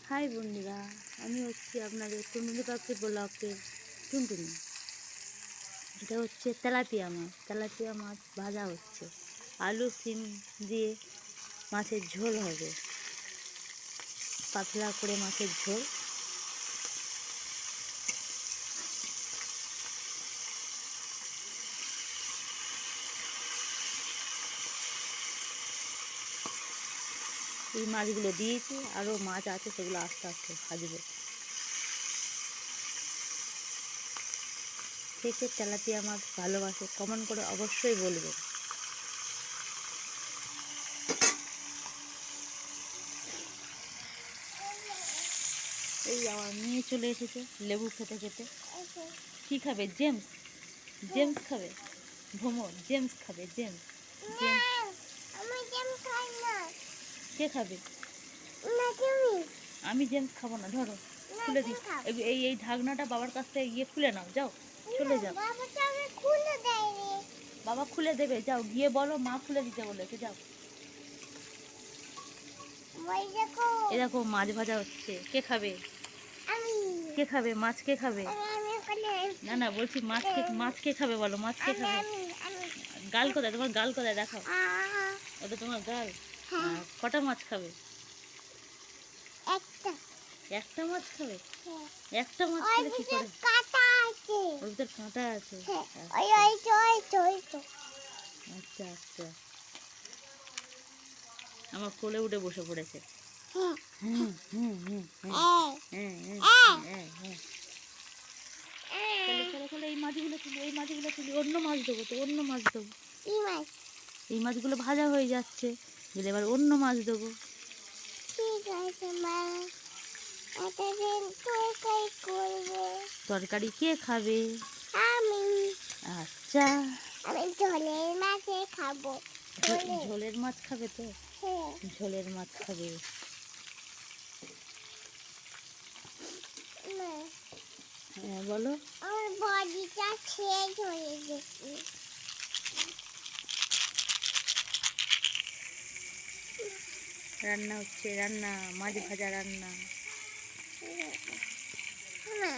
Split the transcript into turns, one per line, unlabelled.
High বন্ধুরা, আমি হচ্ছি আপনাদের টুনটুনি পাখি ব্লকের টুনটুনি। এটা হচ্ছে তেলাপিয়া মাছ। তেলাপিয়া মাছ ভাজা হচ্ছে, আলু সিম দিয়ে মাছের ঝোল হবে, পাতলা করে মাছের ঝোল। এই মাছগুলো দিয়েছি, আরও মাছ আছে, সেগুলো আস্তে আস্তে ভাজবো। কে কে তেলাপিয়া মাছ ভালোবাসে কমেন্ট করে অবশ্যই বলবে। এই আমার মেয়ে চলে এসেছে লেবু খেতে খেতে। কি খাবে? জেমস। জেমস খাবে। ভ্রমর জেমস খাবে। জেমস কে খাবে? আমি জেমস খাবো না। ধরো, খুলে দিই। এই এই ঢাকনাটা বাবার কাছ থেকে গিয়ে খুলে নাও, যাও, চলে যাও। বাবা খুলে দেবে, যাও গিয়ে বলো মা খুলে দিতে বলেছে, যাও। এ দেখো মাছ ভাজা হচ্ছে। কে খাবে? কে খাবে মাছ? কে খাবে? না না, বলছি মাছ কে খাবে বলো, মাছ কে খাবে? গাল কোথায় তোমার? গাল কোথায় দেখাও। ওটা তোমার গাল। কটা মাছ খাবে? একটা মাছ খাবে? একটা মাছ খেলে কি করে? ওর ভিতর কাঁটা আছে। আচ্ছা আচ্ছা, আমার কোলে উঠে বসে পড়েছে। এই মাছগুলো তুলি, এই মাছগুলো তুলি, অন্য মাছ দেবো তো, অন্য মাছ দেবো। এই মাছগুলো ভাজা হয়ে যাচ্ছে, দিলে এবার অন্য মাছ দেবো। তরকারি কে খাবে?
আমি।
আচ্ছা,
আমি ঝোলের মাছে খাবো।
ঝোলের মাছ খাবে তো? ঝোলের মাছ খাবে। হ্যাঁ বলো।
আমার বডিটা শেষ হয়ে গেছে।
রান্না হচ্ছে, রান্না, মাছ ভাজা রান্না।
না,